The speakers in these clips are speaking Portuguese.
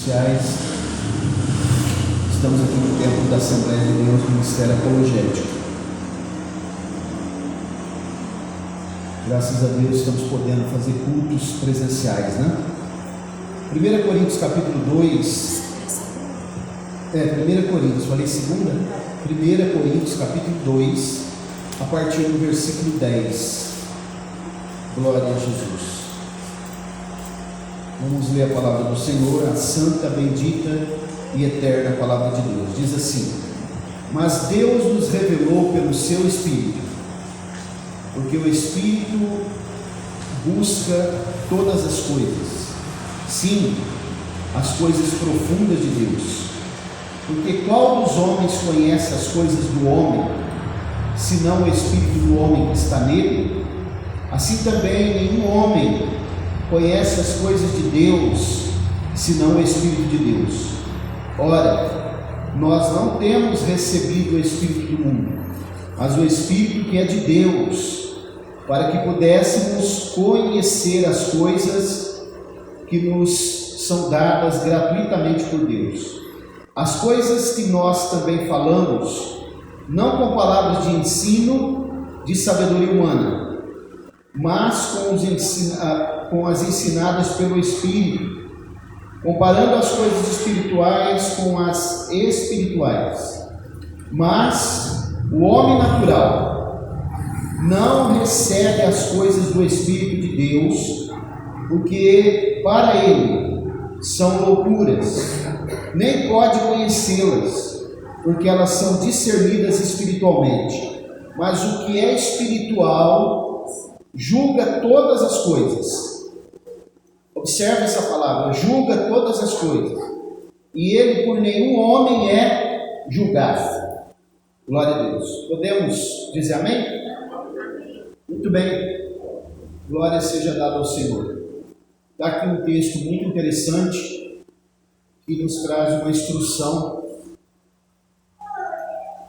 sociais. Estamos aqui no Templo da Assembleia de Deus, Ministério Apologético. Graças a Deus estamos podendo fazer cultos presenciais, né? 1 Coríntios capítulo 2, 1 Coríntios, falei segunda? 1 Coríntios capítulo 2, a partir do versículo 10. Glória a Jesus. Vamos ler a palavra do Senhor, a santa, bendita e eterna palavra de Deus. Diz assim: mas Deus nos revelou pelo seu Espírito, porque o Espírito busca todas as coisas, sim, as coisas profundas de Deus. Porque qual dos homens conhece as coisas do homem, senão o Espírito do homem que está nele? Assim também nenhum homem conhece as coisas de Deus, senão o Espírito de Deus. Ora, nós não temos recebido o Espírito do mundo, mas o Espírito que é de Deus, para que pudéssemos conhecer as coisas que nos são dadas gratuitamente por Deus. As coisas que nós também falamos, não com palavras de ensino de sabedoria humana, mas com as ensinadas pelo Espírito, comparando as coisas espirituais com as espirituais. Mas o homem natural não recebe as coisas do Espírito de Deus, porque para ele são loucuras, nem pode conhecê-las, porque elas são discernidas espiritualmente. Mas o que é espiritual julga todas as coisas. Observe essa palavra: julga todas as coisas, e ele por nenhum homem é julgado. Glória a Deus. Podemos dizer amém? Muito bem. Glória seja dada ao Senhor. Está aqui um texto muito interessante que nos traz uma instrução.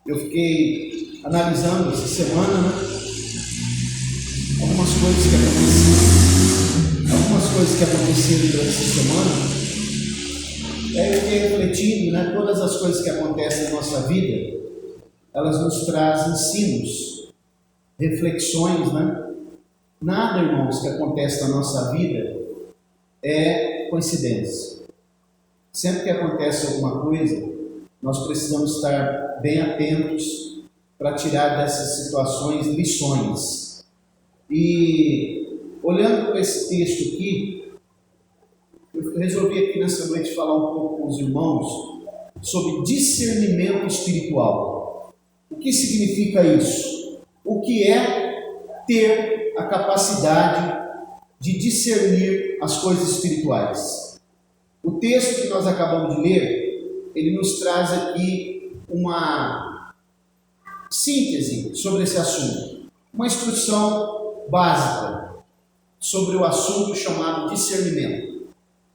Eu fiquei analisando essa semana, algumas coisas que aconteceram durante essa semana. Eu fiquei refletindo, todas as coisas que acontecem na nossa vida, elas nos trazem ensinos, reflexões, Nada, irmãos, que acontece na nossa vida é coincidência. Sempre que acontece alguma coisa, nós precisamos estar bem atentos para tirar dessas situações lições. E olhando para esse texto aqui, eu resolvi aqui nessa noite falar um pouco com os irmãos sobre discernimento espiritual. O que significa isso? O que é ter a capacidade de discernir as coisas espirituais? O texto que nós acabamos de ler, ele nos traz aqui uma síntese sobre esse assunto, uma instrução básica sobre o assunto chamado discernimento,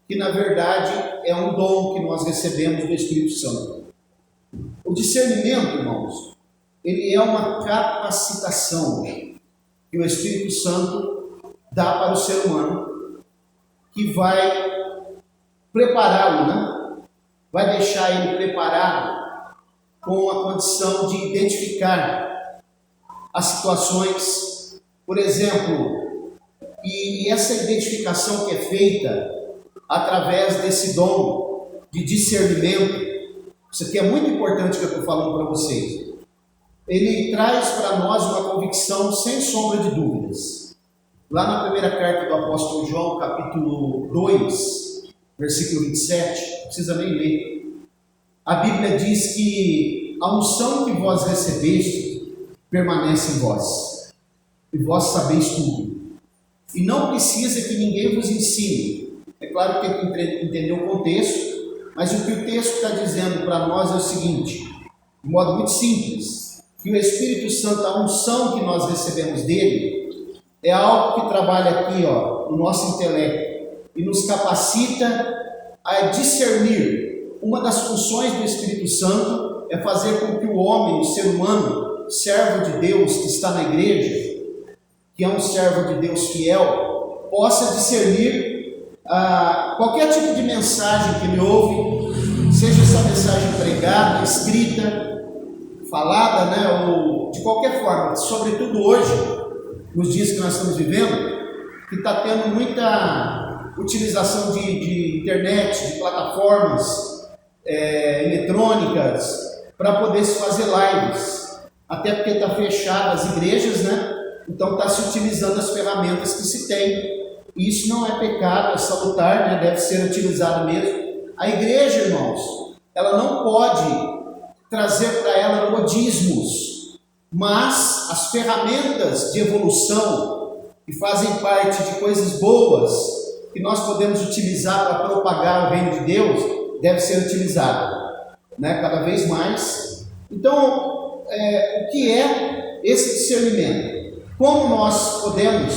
que na verdade é um dom que nós recebemos do Espírito Santo. O discernimento, irmãos, ele é uma capacitação que o Espírito Santo dá para o ser humano, que vai prepará-lo, vai deixar ele preparado com a condição de identificar as situações, por exemplo, e essa identificação que é feita através desse dom de discernimento, isso aqui é muito importante que eu estou falando para vocês. Ele traz para nós uma convicção sem sombra de dúvidas. Lá na primeira carta do apóstolo João, capítulo 2, versículo 27, não precisa nem ler. A Bíblia diz que a unção que vós recebeste permanece em vós, e vós sabeis tudo. E não precisa que ninguém vos ensine. É claro que tem que entender o contexto, mas o que o texto está dizendo para nós é o seguinte, de modo muito simples, que o Espírito Santo, a unção que nós recebemos dele, é algo que trabalha aqui, no nosso intelecto, e nos capacita a discernir. Uma das funções do Espírito Santo é fazer com que o homem, o ser humano, servo de Deus que está na igreja, que é um servo de Deus fiel, possa discernir qualquer tipo de mensagem que ele ouve, seja essa mensagem pregada, escrita, falada, né, ou de qualquer forma, sobretudo hoje, nos dias que nós estamos vivendo, que está tendo muita utilização de internet, de plataformas eletrônicas, para poder se fazer lives, até porque está fechado as igrejas, né? Então está se utilizando as ferramentas que se tem. Isso não é pecado, é salutar, né? Deve ser utilizado mesmo. A igreja, irmãos, ela não pode trazer para ela modismos, mas as ferramentas de evolução que fazem parte de coisas boas que nós podemos utilizar para propagar o reino de Deus, deve ser utilizado, né? Cada vez mais. Então, o que é esse discernimento? Como nós podemos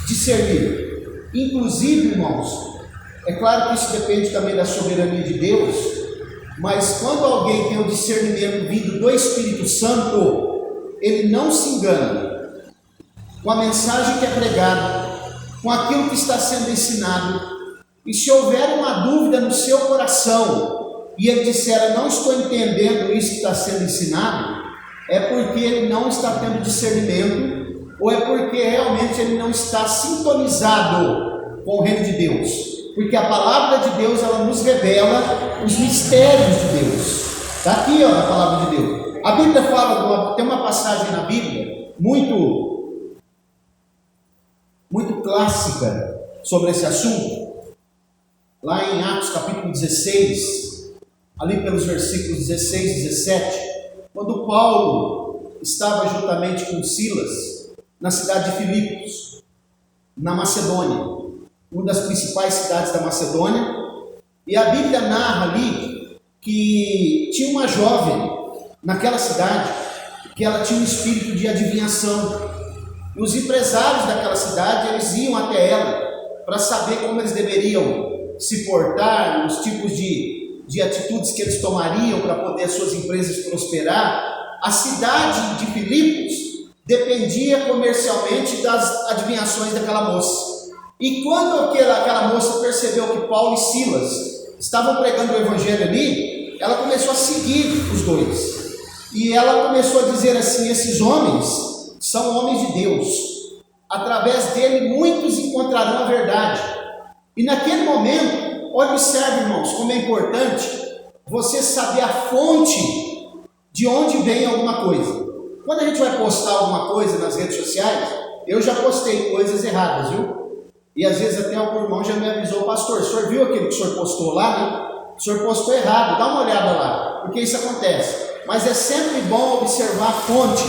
discernir? Inclusive, irmãos, é claro que isso depende também da soberania de Deus, mas quando alguém tem o discernimento vindo do Espírito Santo, ele não se engana com a mensagem que é pregada, com aquilo que está sendo ensinado. E se houver uma dúvida no seu coração e ele disser, não estou entendendo isso que está sendo ensinado, é porque ele não está tendo discernimento, ou é porque realmente ele não está sintonizado com o reino de Deus. Porque a palavra de Deus, ela nos revela os mistérios de Deus. Está aqui, ó, na palavra de Deus. A Bíblia fala, tem uma passagem na Bíblia muito clássica sobre esse assunto. Lá em Atos capítulo 16, ali pelos versículos 16 e 17, quando Paulo estava juntamente com Silas na cidade de Filipos, na Macedônia, uma das principais cidades da Macedônia, e a Bíblia narra ali que tinha uma jovem naquela cidade, que ela tinha um espírito de adivinhação, e os empresários daquela cidade, eles iam até ela para saber como eles deveriam se portar, os tipos de atitudes que eles tomariam para poder as suas empresas prosperar. A cidade de Filipos dependia comercialmente das adivinhações daquela moça. E quando aquela moça percebeu que Paulo e Silas estavam pregando o evangelho ali, ela começou a seguir os dois. E ela começou a dizer assim, esses homens são homens de Deus. Através dele muitos encontrarão a verdade. E naquele momento, observe, irmãos, como é importante você saber a fonte de onde vem alguma coisa. Quando a gente vai postar alguma coisa nas redes sociais, eu já postei coisas erradas, viu? E às vezes até algum irmão já me avisou, pastor, o senhor viu aquilo que o senhor postou lá, né? O senhor postou errado, dá uma olhada lá, porque isso acontece. Mas é sempre bom observar a fonte,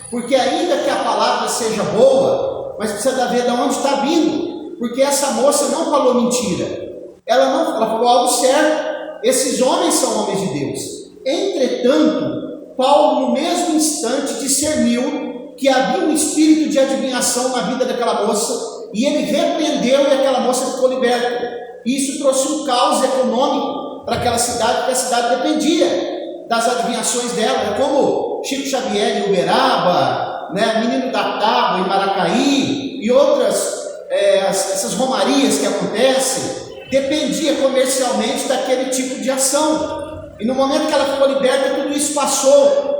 porque ainda que a palavra seja boa, mas precisa ver de onde está vindo, porque essa moça não falou mentira, ela falou algo certo. Esses homens são homens de Deus. Entretanto, Paulo no mesmo instante discerniu que havia um espírito de adivinhação na vida daquela moça, e ele repreendeu e aquela moça ficou liberta. E isso trouxe um caos econômico para aquela cidade, porque a cidade dependia das adivinhações dela. É como Chico Xavier em Uberaba, né, Menino da Tábua em Maracaí e outras, essas romarias que acontecem, dependia comercialmente daquele tipo de ação. E no momento que ela ficou liberta, tudo isso passou,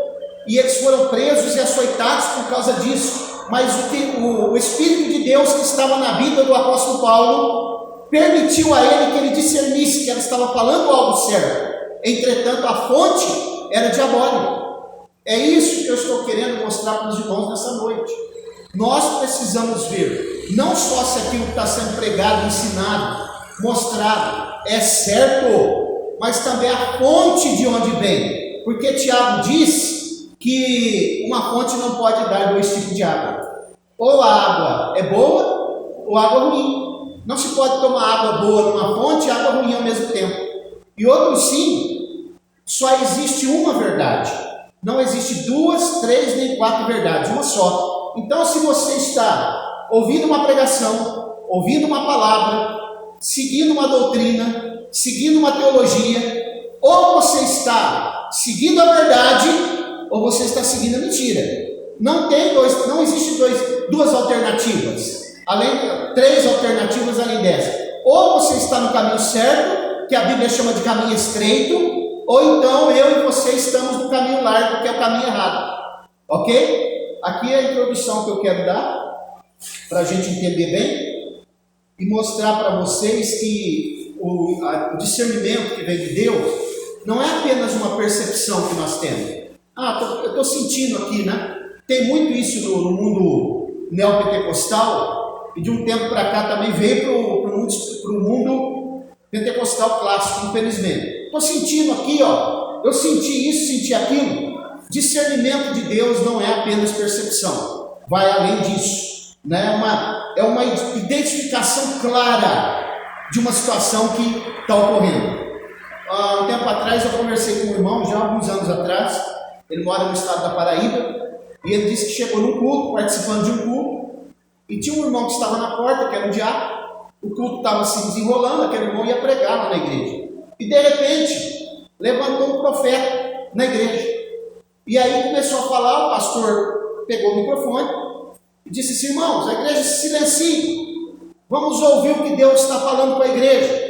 e eles foram presos e açoitados por causa disso. Mas o Espírito de Deus que estava na vida do apóstolo Paulo permitiu a ele que ele discernisse que ela estava falando algo certo. Entretanto, a fonte era diabólica. É isso que eu estou querendo mostrar para os irmãos nessa noite. Nós precisamos ver, não só se aquilo que está sendo pregado, ensinado, mostrado é certo, mas também a fonte de onde vem. Porque Tiago diz que uma fonte não pode dar dois tipos de água. Ou a água é boa, ou água ruim. Não se pode tomar água boa numa fonte e água ruim ao mesmo tempo. E outro sim, só existe uma verdade. Não existe duas, três, nem quatro verdades, uma só. Então, se você está ouvindo uma pregação, ouvindo uma palavra, seguindo uma doutrina, seguindo uma teologia, ou você está seguindo a verdade, ou você está seguindo a mentira. Não existe duas alternativas, três alternativas além dessa. ou você está no caminho certo, que a Bíblia chama de caminho estreito, ou então eu e você estamos no caminho largo, que é o caminho errado. Ok? Aqui é a introdução que eu quero dar, para a gente entender bem, e mostrar para vocês que o discernimento que vem de Deus não é apenas uma percepção que nós temos. Eu estou sentindo aqui, né? Tem muito isso no mundo neopentecostal, e de um tempo para cá também veio para o mundo pentecostal clássico, infelizmente. Estou sentindo aqui, eu senti isso, senti aquilo. Discernimento de Deus não é apenas percepção, vai além disso, né? É uma identificação clara de uma situação que está ocorrendo. Um tempo atrás eu conversei com um irmão, já há alguns anos atrás, ele mora no estado da Paraíba, e ele disse que chegou num culto, participando de um culto, e tinha um irmão que estava na porta, que era um diácono. O culto estava se desenrolando, aquele irmão ia pregar lá na igreja, e de repente levantou um profeta na igreja, e aí começou a falar. O pastor pegou o microfone e disse assim: irmãos, a igreja se silencia, vamos ouvir o que Deus está falando com a igreja.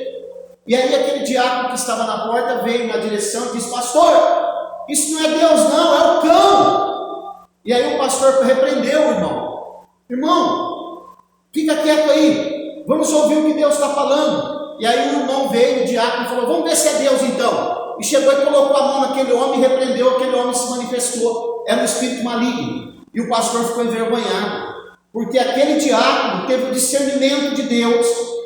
E aí aquele diácono que estava na porta veio na direção e disse: pastor, isso não é Deus não, é o cão. E aí o pastor repreendeu o irmão: irmão, fica quieto aí, vamos ouvir o que Deus está falando. E aí o irmão veio, o diácono, e falou: vamos ver se é Deus então. E chegou e colocou a mão naquele homem e repreendeu. Aquele homem se manifestou, era um espírito maligno, e o pastor ficou envergonhado, porque aquele diácono teve o discernimento de Deus,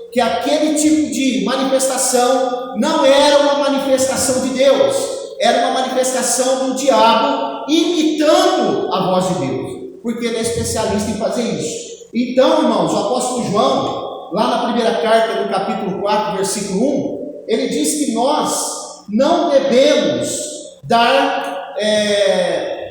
que aquele tipo de manifestação não era uma manifestação de Deus, era uma manifestação do diabo imitando a voz de Deus, porque ele é especialista em fazer isso. Então, irmãos, o apóstolo João, lá na primeira carta, no capítulo 4, versículo 1, ele diz que nós não devemos dar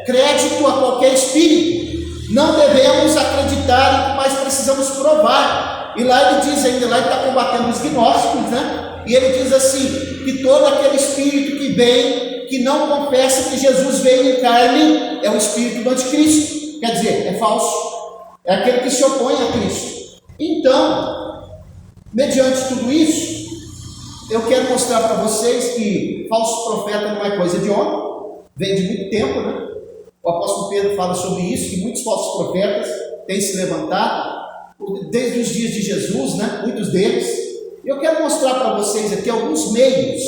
crédito a qualquer espírito, não devemos acreditar, mas precisamos provar. E lá ele diz ainda, lá ele está combatendo os gnósticos, né? E ele diz assim, que todo aquele espírito que vem, que não confessa que Jesus veio em carne, é o espírito do anticristo, quer dizer, é falso, é aquele que se opõe a Cristo. Então, mediante tudo isso, eu quero mostrar para vocês que falso profeta não é coisa de homem, vem de muito tempo, né? O apóstolo Pedro fala sobre isso, que muitos falsos profetas têm se levantado, desde os dias de Jesus, né? Muitos deles. Eu quero mostrar para vocês aqui alguns meios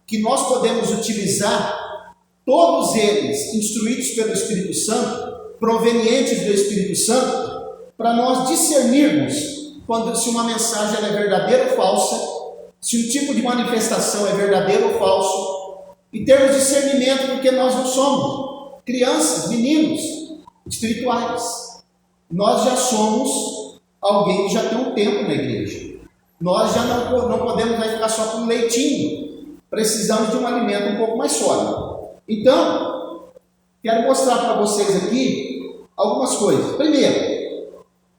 que nós podemos utilizar, todos eles instruídos pelo Espírito Santo, provenientes do Espírito Santo, para nós discernirmos se uma mensagem é verdadeira ou falsa, se o tipo de manifestação é verdadeiro ou falso, e termos discernimento, porque nós não somos crianças, meninos espirituais. Nós já somos alguém que já tem um tempo na igreja. Nós já não podemos mais ficar só com leitinho, precisamos de um alimento um pouco mais sólido. Então, quero mostrar para vocês aqui algumas coisas. Primeiro,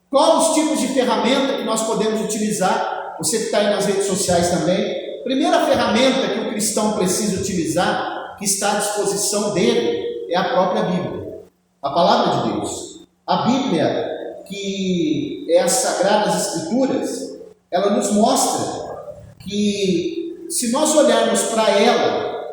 quais os tipos de ferramenta que nós podemos utilizar? Você que está aí nas redes sociais também. Primeira ferramenta que o cristão precisa utilizar, que está à disposição dele, é a própria Bíblia, a palavra de Deus. A Bíblia, que é as Sagradas Escrituras, ela nos mostra que se nós olharmos para ela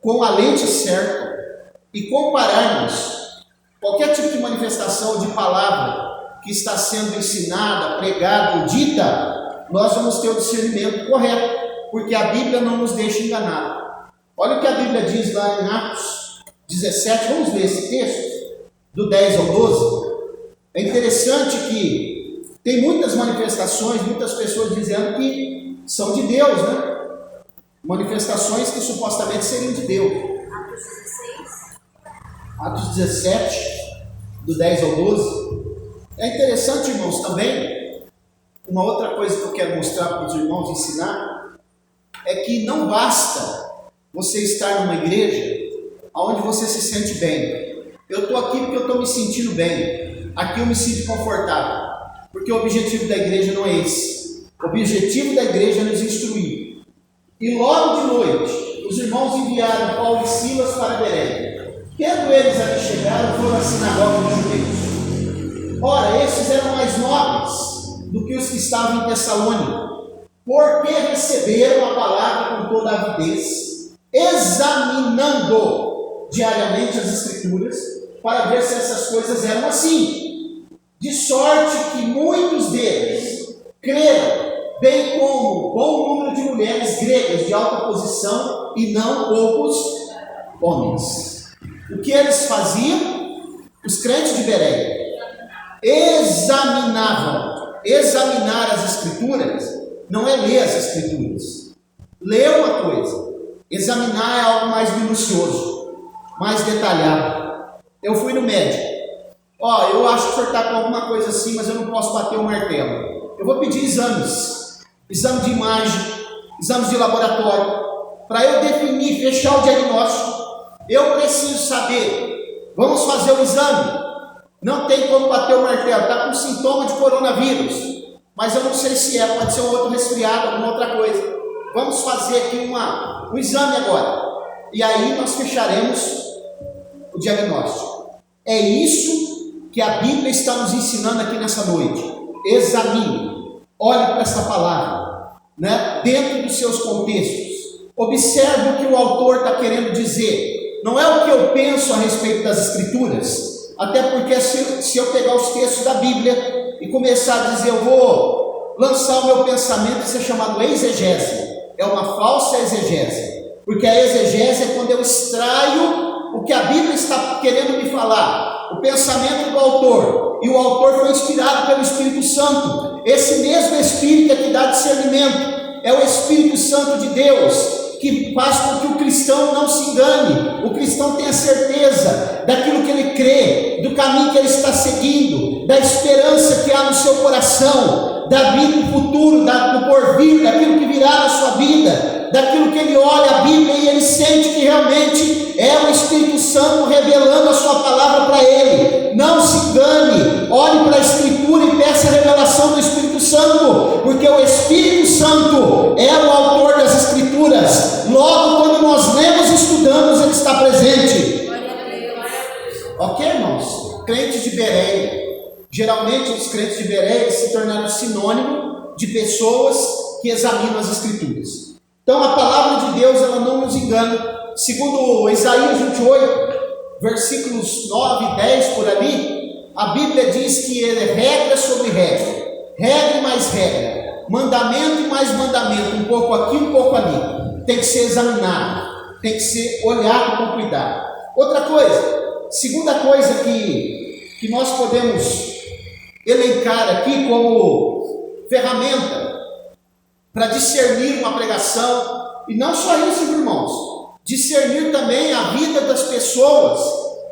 com a lente certa e compararmos qualquer tipo de manifestação de palavra que está sendo ensinada, pregada ou dita, nós vamos ter o discernimento correto, porque a Bíblia não nos deixa enganar. Olha o que a Bíblia diz lá em Atos 17, vamos ler esse texto, do 10 ao 12. É interessante que tem muitas manifestações, muitas pessoas dizendo que são de Deus, né? Manifestações que supostamente seriam de Deus. Atos 16. Atos 17, do 10 ao 12. É interessante, irmãos, também. Uma outra coisa que eu quero mostrar para os irmãos, ensinar, é que não basta você estar numa igreja onde você se sente bem. Eu estou aqui porque eu estou me sentindo bem, aqui eu me sinto confortável, porque o objetivo da igreja não é esse. O objetivo da igreja é nos instruir. E logo de noite, os irmãos enviaram Paulo e Silas para Bereia. Tendo eles ali chegaram, foram à sinagoga dos judeus. Ora, esses eram mais nobres do que os que estavam em Tessalônica, porque receberam a palavra com toda a avidez, examinando diariamente as Escrituras, para ver se essas coisas eram assim. De sorte que muitos deles creram, bem como bom número de mulheres gregas de alta posição, e não poucos homens. O que eles faziam? Os crentes de Bereia examinavam. Examinar as Escrituras não é ler as Escrituras. Ler uma coisa, examinar é algo mais minucioso, mais detalhado. Eu fui no médico. Eu acho que o senhor está com alguma coisa assim, mas eu não posso bater o martelo. Eu vou pedir exames, exame de imagem, exames de laboratório, para eu definir, fechar o diagnóstico. Eu preciso saber, vamos fazer o exame. Não tem como bater o martelo, está com sintoma de coronavírus, mas eu não sei se pode ser um outro resfriado, alguma outra coisa. Vamos fazer aqui um exame agora, e aí nós fecharemos o diagnóstico. É isso que a Bíblia está nos ensinando aqui nessa noite. Examine, olhe para essa palavra, dentro dos seus contextos. Observe o que o autor está querendo dizer. Não é o que eu penso a respeito das Escrituras, até porque se eu pegar os textos da Bíblia e começar a dizer, eu vou lançar o meu pensamento, isso é chamado exegese. É uma falsa exegese, porque a exegese é quando eu extraio o que a Bíblia está querendo me falar, o pensamento do autor, e o autor foi inspirado pelo Espírito Santo. Esse mesmo Espírito é que dá discernimento, é o Espírito Santo de Deus, que faz com que o cristão não se engane. O cristão tenha certeza daquilo que ele crê, do caminho que ele está seguindo, da esperança que há no seu coração, da vida do futuro, do porvir, daquilo que virá na sua vida, daquilo que ele olha a Bíblia e ele sente que realmente é o Espírito Santo revelando a sua palavra para ele. Não se engane, olhe para a Escritura e peça a revelação do Espírito Santo, porque o Espírito Santo é o autor das Escrituras. Logo, quando nós lemos e estudamos, ele está presente. Ok, irmãos? Crentes de Bereia. Geralmente os crentes de Bereia se tornaram sinônimo de pessoas que examinam as Escrituras. Então a palavra de Deus, ela não nos engana. Segundo Isaías 28, versículos 9 e 10 por ali, a Bíblia diz que é regra sobre regra, regra e mais regra, mandamento e mais mandamento, um pouco aqui, um pouco ali. Tem que ser examinado, tem que ser olhado com cuidado. Outra coisa, segunda coisa que nós podemos elencar aqui como ferramenta para discernir uma pregação, e não só isso, irmãos, discernir também a vida das pessoas,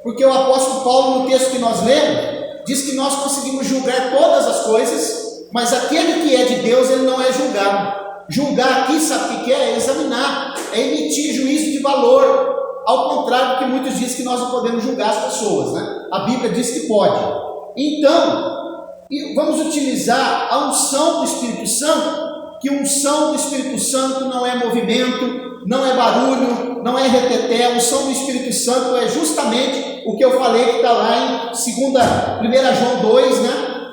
porque o apóstolo Paulo, no texto que nós lemos, diz que nós conseguimos julgar todas as coisas, mas aquele que é de Deus, ele não é julgado. Julgar aqui, sabe o que é? É examinar, é emitir juízo de valor, ao contrário do que muitos dizem que nós não podemos julgar as pessoas, A Bíblia diz que pode. Então, vamos utilizar a unção do Espírito Santo, que unção do Espírito Santo não é movimento, não é barulho, não é reteté. A unção do Espírito Santo é justamente o que eu falei que está lá em 1 João 2,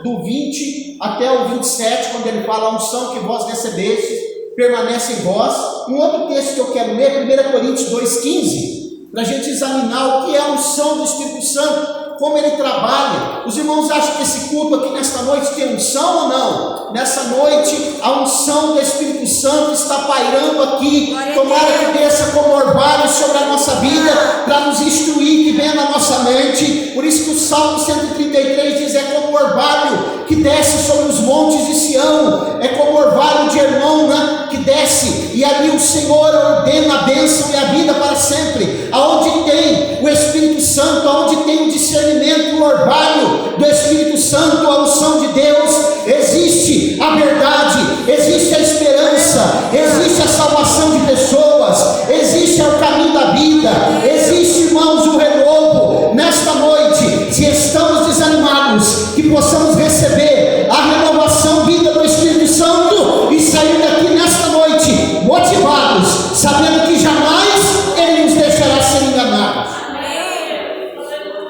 do 20 até o 27, quando ele fala a unção que vós recebestes, permanece em vós. Um outro texto que eu quero ler, 1 Coríntios 2,15, para a gente examinar o que é a unção do Espírito Santo, como ele trabalha. Os irmãos acham que esse culto aqui nesta noite tem unção ou não? Nessa noite a unção do Espírito Santo está pairando aqui. Tomara que desça como orvalho sobre a nossa vida, para nos instruir, que venha na nossa mente. Por isso que o Salmo 133 diz, é como orvalho que desce sobre os montes de Sião, é como orvalho de Hermon, que desce, e ali o Senhor ordena a bênção e a vida para sempre. Aonde tem o Espírito Santo, aonde tem o discernimento, o orvalho do Espírito Santo, a unção de Deus, existe a verdade, existe a esperança, existe a salvação de pessoas, existe o caminho da vida, existe, irmãos, o renovo. Nesta noite, se estamos desanimados, que possamos receber a renovação vinda do Espírito Santo e sair daqui nesta noite motivados, sabendo que jamais ele nos deixará ser enganados.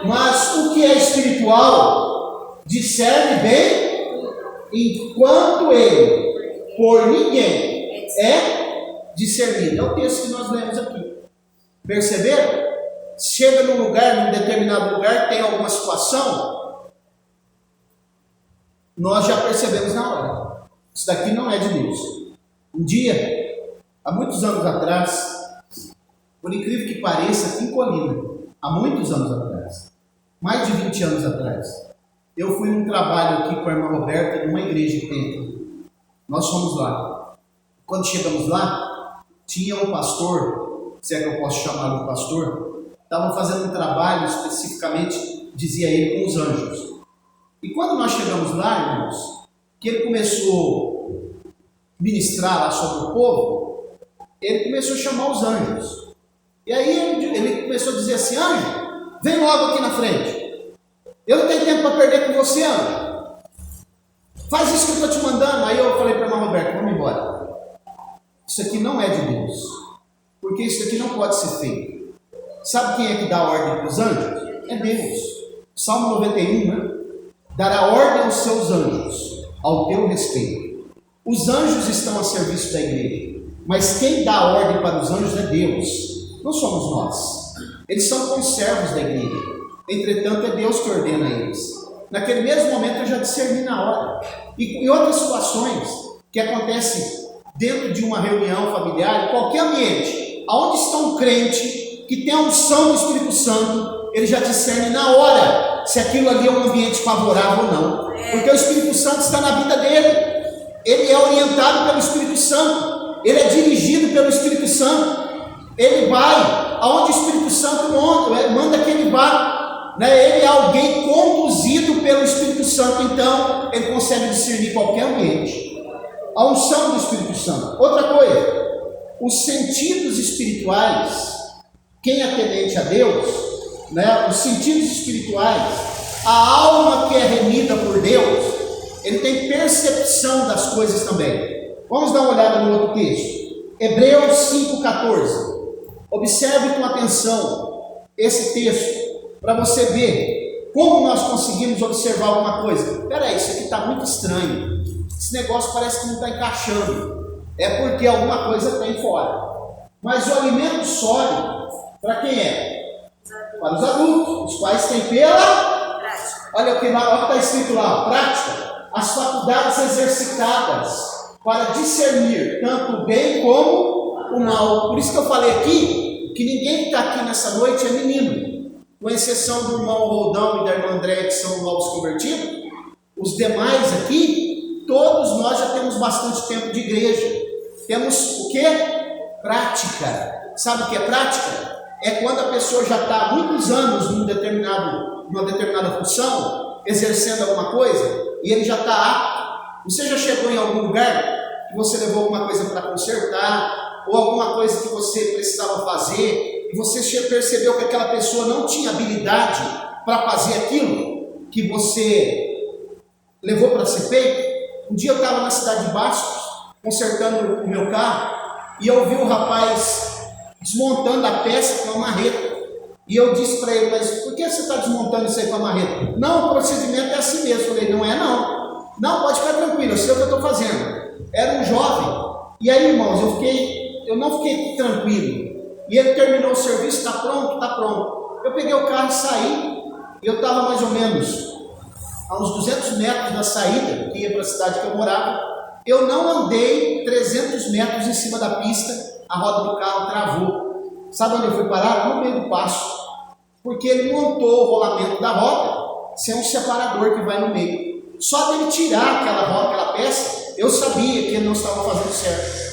Mas o que é espiritual discerne bem enquanto ele por ninguém é discernido. É o texto que nós lemos aqui. Perceberam? Chega num lugar, num determinado lugar, tem alguma situação, nós já percebemos na hora. Isso daqui não é de Deus. Um dia, há muitos anos atrás, por incrível que pareça, aqui em Colina, há muitos anos atrás, mais de 20 anos atrás, eu fui num trabalho aqui com a irmã Roberta, numa igreja que tem aqui. Nós fomos lá. Quando chegamos lá, tinha um pastor, se é que eu posso chamar de pastor, estavam fazendo um trabalho, especificamente, dizia ele, com os anjos. E quando nós chegamos lá, irmãos, que ele começou a ministrar lá sobre o povo, ele começou a chamar os anjos. E aí ele começou a dizer assim: anjo, vem logo aqui na frente. Eu não tenho tempo para perder com você, anjo. Faz isso que eu estou te mandando. Aí eu falei para a irmã Roberta: vamos embora. Isso aqui não é de Deus, porque isso aqui não pode ser feito. Sabe quem é que dá ordem para os anjos? É Deus. Salmo 91, né? Dará ordem aos seus anjos, ao teu respeito. Os anjos estão a serviço da igreja, mas quem dá ordem para os anjos é Deus, não somos nós. Eles são conservos da igreja, entretanto é Deus que ordena eles. Naquele mesmo momento eu já discerni na hora. E em outras situações que acontecem dentro de uma reunião familiar, em qualquer ambiente, onde está um crente que tem a unção do Espírito Santo, ele já discerne na hora se aquilo ali é um ambiente favorável ou não, porque o Espírito Santo está na vida dele, ele é orientado pelo Espírito Santo, ele é dirigido pelo Espírito Santo, ele vai aonde o Espírito Santo manda que ele vá, né? Ele é alguém conduzido pelo Espírito Santo, então ele consegue discernir qualquer ambiente. A unção do Espírito Santo. Outra coisa, os sentidos espirituais, quem é temente a Deus, né, os sentidos espirituais, a alma que é remida por Deus, ele tem percepção das coisas também. Vamos dar uma olhada no outro texto. Hebreus 5,14. Observe com atenção esse texto, para você ver como nós conseguimos observar alguma coisa. Espera aí, isso aqui está muito estranho. Esse negócio parece que não está encaixando. É porque alguma coisa tem fora. Mas o alimento sólido, para quem é? Para os adultos, os quais têm pela prática. Olha o que está escrito lá, prática. As faculdades exercitadas para discernir tanto o bem como o mal. Por isso que eu falei aqui, que ninguém que está aqui nessa noite é menino. Com exceção do irmão Roldão e da irmã Andréia, que são novos convertidos. Os demais aqui, todos nós já temos bastante tempo de igreja. Temos o que? Prática. Sabe o que é prática? É quando a pessoa já está há muitos anos numa determinada função, exercendo alguma coisa, e ele já está apto. Você já chegou em algum lugar que você levou alguma coisa para consertar, ou alguma coisa que você precisava fazer, e você percebeu que aquela pessoa não tinha habilidade para fazer aquilo que você levou para ser feito? Um dia eu estava na cidade de Bastos, consertando o meu carro, e eu vi o rapaz desmontando a peça com a marreta. E eu disse para ele: mas por que você está desmontando isso aí com a marreta? Não, o procedimento é assim mesmo. Eu falei: não é não. Não, pode ficar tranquilo, eu sei o que eu estou fazendo. Era um jovem. E aí, irmãos, eu não fiquei tranquilo. E ele terminou o serviço: está pronto, está pronto. Eu peguei o carro e saí. E eu estava mais ou menos a uns 200 metros da saída, que ia para a cidade que eu morava. Eu não andei 300 metros em cima da pista, a roda do carro travou. Sabe onde eu fui parar? No meio do passo. Porque ele montou o rolamento da roda sem um separador que vai no meio. Só dele tirar aquela roda, aquela peça, eu sabia que ele não estava fazendo certo.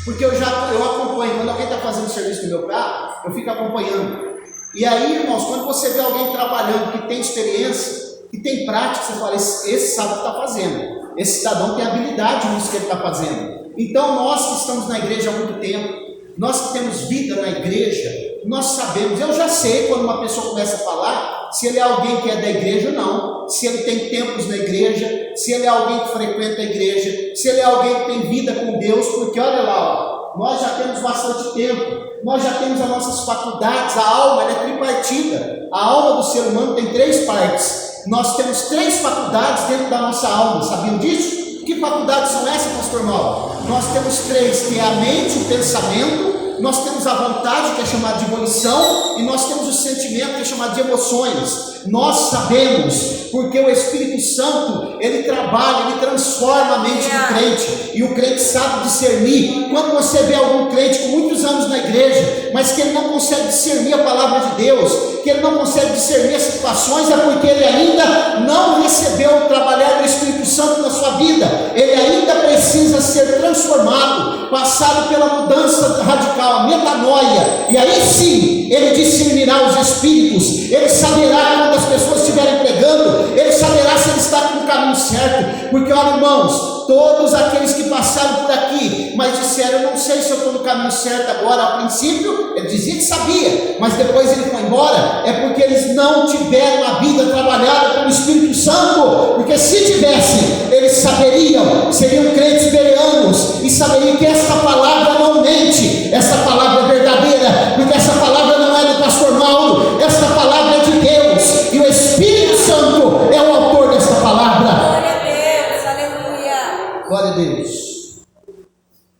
Porque eu acompanho, quando alguém está fazendo serviço no meu carro, eu fico acompanhando. E aí, irmãos, quando você vê alguém trabalhando que tem experiência, que tem prática, você fala: esse sabe o que está fazendo. Esse cidadão tem habilidade nisso que ele está fazendo. Então, nós que estamos na igreja há muito tempo, nós que temos vida na igreja, nós sabemos. Eu já sei quando uma pessoa começa a falar, se ele é alguém que é da igreja ou não, se ele tem tempos na igreja, se ele é alguém que frequenta a igreja, se ele é alguém que tem vida com Deus, porque olha lá, ó, nós já temos bastante tempo, nós já temos as nossas faculdades, a alma ela é tripartida, a alma do ser humano tem 3 partes. Nós temos 3 faculdades dentro da nossa alma, sabiam disso? Que faculdades são essas, pastor Mauro? Nós temos três, que é a mente, o pensamento, nós temos a vontade, que é chamada de volição, e nós temos o sentimento, que é chamado de emoções. Nós sabemos, porque o Espírito Santo, ele trabalha, ele transforma a mente do crente, e o crente sabe discernir. Quando você vê algum crente com muitos anos na igreja, mas que ele não consegue discernir a palavra de Deus, que ele não consegue discernir as situações, é porque ele ainda não recebeu o trabalhar do Espírito Santo na sua vida. Ele ainda precisa ser transformado, passado pela mudança radical, a metanoia, e aí sim ele discernirá os espíritos, ele saberá quando as pessoas estiverem pregando, ele saberá se ele está no caminho certo. Porque olha, irmãos, todos aqueles que passaram por aqui, mas disseram: eu não sei se eu estou no caminho certo agora. Ao princípio ele dizia que sabia, mas depois ele foi embora. É porque eles não tiveram a vida trabalhada pelo Espírito Santo, porque se tivessem, eles saberiam, seriam crentes bereanos, e saberiam que essa palavra não mente, essa palavra é verdadeira, porque essa palavra não é do pastor Mauro, essa palavra é de Deus, e o Espírito Santo é o autor dessa palavra. Glória a Deus, aleluia. Glória a Deus.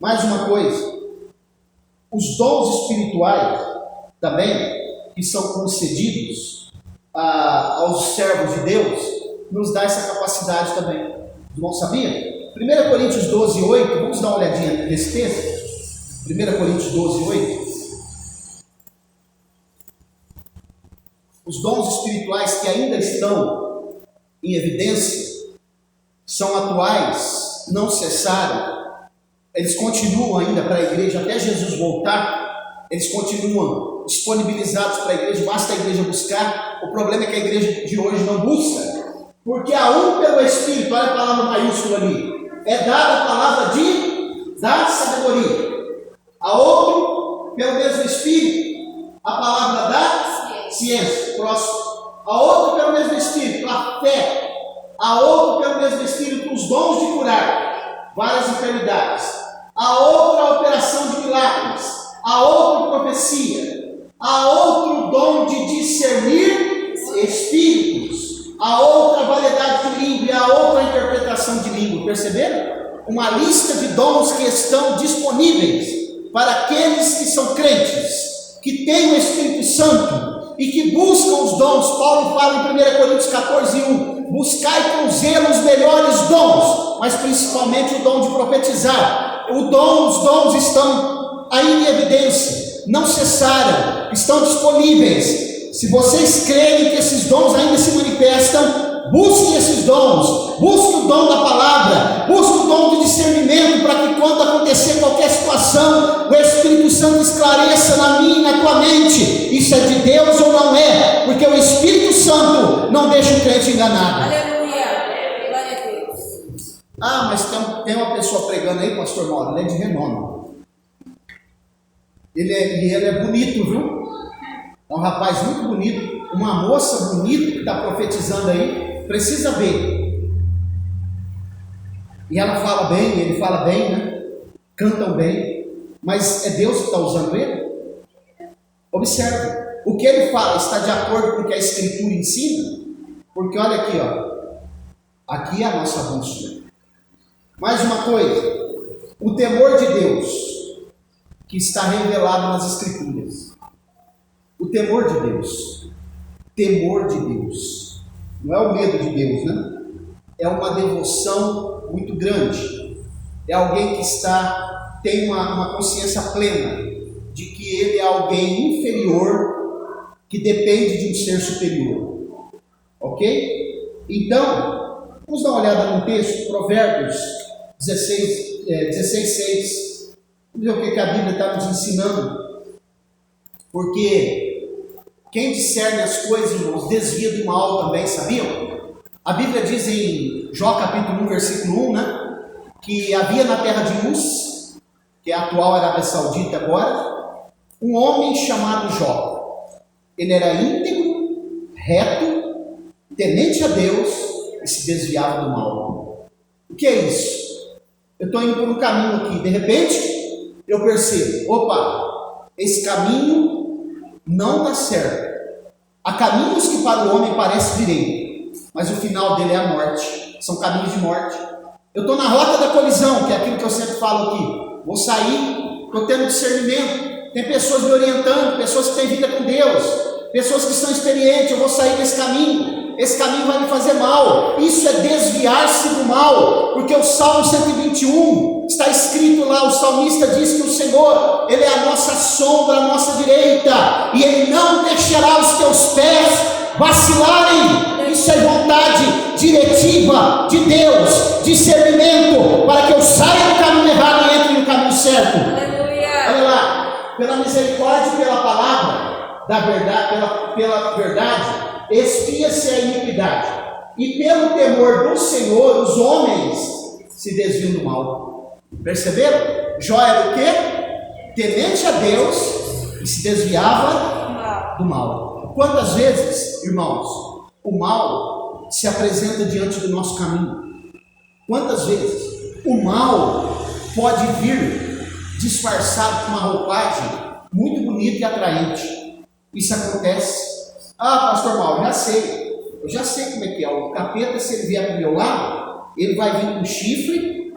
Mais uma coisa, os dons espirituais também, que são concedidos aos servos de Deus, nos dá essa capacidade também. Os irmãos sabiam? 1 Coríntios 12, 8, vamos dar uma olhadinha nesse texto. 1 Coríntios 12, 8. Os dons espirituais que ainda estão em evidência, são atuais, não cessaram, eles continuam ainda para a igreja até Jesus voltar, eles continuam disponibilizados para a igreja, basta a igreja buscar. O problema é que a igreja de hoje não busca, porque a um pelo Espírito, olha a palavra maiúscula ali, é dada a palavra da sabedoria, a outro pelo mesmo Espírito, a palavra da ciência, próximo, a outro pelo mesmo Espírito, a fé, a outro pelo mesmo Espírito, os dons de curar várias enfermidades, a outra a operação de milagres, a outra profecia, a outro dom de discernir espíritos, a outra variedade de língua e a outra interpretação de língua. Perceberam? Uma lista de dons que estão disponíveis para aqueles que são crentes, que têm o Espírito Santo e que buscam os dons. Paulo fala em 1 Coríntios 14, 1: buscai com zelo os melhores dons, mas principalmente o dom de profetizar. Os dons estão aí em evidência, não cessaram, estão disponíveis. Se vocês creem que esses dons ainda se manifestam, busquem esses dons, busquem o dom da palavra, busquem o dom de discernimento, para que quando acontecer qualquer situação, o Espírito Santo esclareça na minha e na tua mente, isso é de Deus ou não é, porque o Espírito Santo não deixa o crente enganado. Aleluia, glória a Deus. Ah, mas tem uma pessoa pregando aí, pastor Mauro, ele é de renome. Ele é bonito, viu? É um rapaz muito bonito, uma moça bonita que está profetizando aí, precisa ver. E ela fala bem, ele fala bem, né? Cantam bem, mas é Deus que está usando ele? Observe, o que ele fala está de acordo com o que a Escritura ensina? Porque olha aqui, ó, aqui é a nossa bússola. Mais uma coisa, o temor de Deus, que está revelado nas Escrituras. O temor de Deus, não é o medo de Deus, né? É uma devoção muito grande, é alguém que tem uma consciência plena de que ele é alguém inferior, que depende de um ser superior, ok? Então, vamos dar uma olhada no texto, Provérbios 16:6, vamos ver o que a Bíblia está nos ensinando, porque quem discerne as coisas, irmãos, desvia do mal também, sabiam? A Bíblia diz em Jó capítulo 1, versículo 1, né? Que havia na terra de Uz, que é a atual Arábia Saudita agora, um homem chamado Jó. Ele era íntegro, reto, temente a Deus e se desviava do mal. O que é isso? Eu estou indo por um caminho aqui, de repente eu percebo, opa, esse caminho não dá certo. Há caminhos que para o homem parecem direito, mas o final dele é a morte, são caminhos de morte. Eu estou na rota da colisão, que é aquilo que eu sempre falo aqui. Vou sair, estou tendo discernimento. Tem pessoas me orientando, pessoas que têm vida com Deus, pessoas que estão experientes. Eu vou sair desse caminho. Esse caminho vai me fazer mal. Isso é desviar-se do mal, porque o Salmo 121 está escrito lá. O salmista diz que o Senhor, Ele é a nossa sombra, a nossa direita, e Ele não deixará os teus pés vacilarem. Isso é vontade diretiva de Deus, discernimento, para que eu saia do caminho errado e entre no caminho certo. Aleluia. Olha lá, pela misericórdia e pela palavra da verdade, pela verdade, expia-se a iniquidade, e pelo temor do Senhor os homens se desviam do mal. Perceberam? Jó era o quê? Temente a Deus e se desviava do mal. Quantas vezes, irmãos, o mal se apresenta diante do nosso caminho? Quantas vezes o mal pode vir disfarçado com uma roupagem muito bonita e atraente? Isso acontece. Ah, pastor Mauro, eu já sei como é que é. O capeta, se ele vier para o meu lado, ele vai vir com chifre,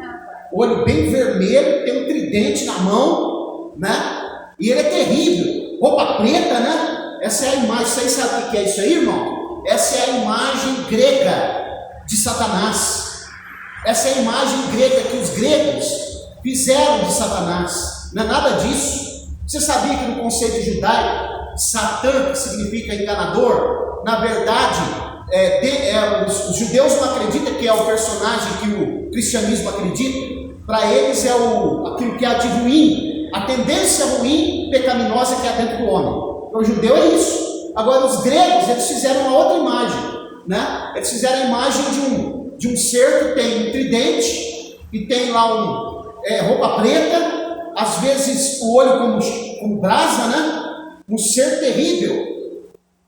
olho bem vermelho, tem um tridente na mão, né? E ele é terrível, roupa preta, né? Essa é a imagem. Vocês sabem o que é isso aí, irmão? Essa é a imagem grega de Satanás. Essa é a imagem grega que os gregos fizeram de Satanás. Não é nada disso. Você sabia que no conceito judaico, Satã, que significa enganador, na verdade, os judeus não acreditam que é o personagem que o cristianismo acredita. Para eles é aquilo que há de ruim, a tendência ruim, pecaminosa que há dentro do homem. Para o judeu é isso. Agora os gregos, eles fizeram uma outra imagem, né? Eles fizeram a imagem de um ser que tem um tridente, e tem lá roupa preta, às vezes o olho como brasa, né? Um ser terrível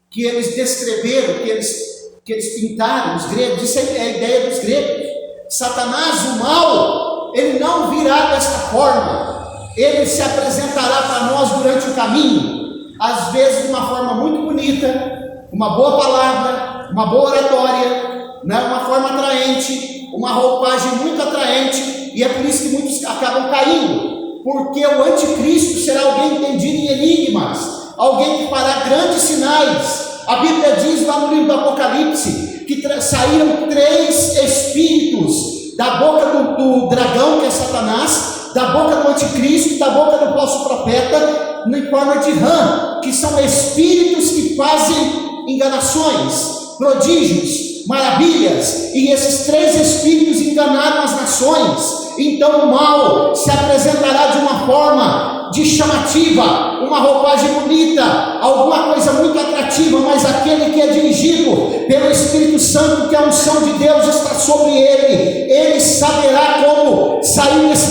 que eles descreveram, que eles pintaram, os gregos. Isso é a ideia dos gregos. Satanás, o mal, ele não virá desta forma. Ele se apresentará para nós durante o caminho, às vezes de uma forma muito bonita, uma boa palavra, uma boa oratória, né? Uma forma atraente, uma roupagem muito atraente, e é por isso que muitos acabam caindo, porque o anticristo será alguém entendido em enigmas, alguém que fará grandes sinais. A Bíblia diz lá no livro do Apocalipse que saíram 3 espíritos da boca do dragão, que é Satanás, da boca do anticristo, da boca do falso profeta, em forma de rã, que são espíritos que fazem enganações, prodígios, maravilhas, e esses 3 espíritos enganaram as nações. Então o mal se apresentará de uma forma chamativa, uma roupagem bonita, alguma coisa muito atrativa, mas aquele que é dirigido pelo Espírito Santo, que a unção de Deus está sobre ele, ele saberá como sair desse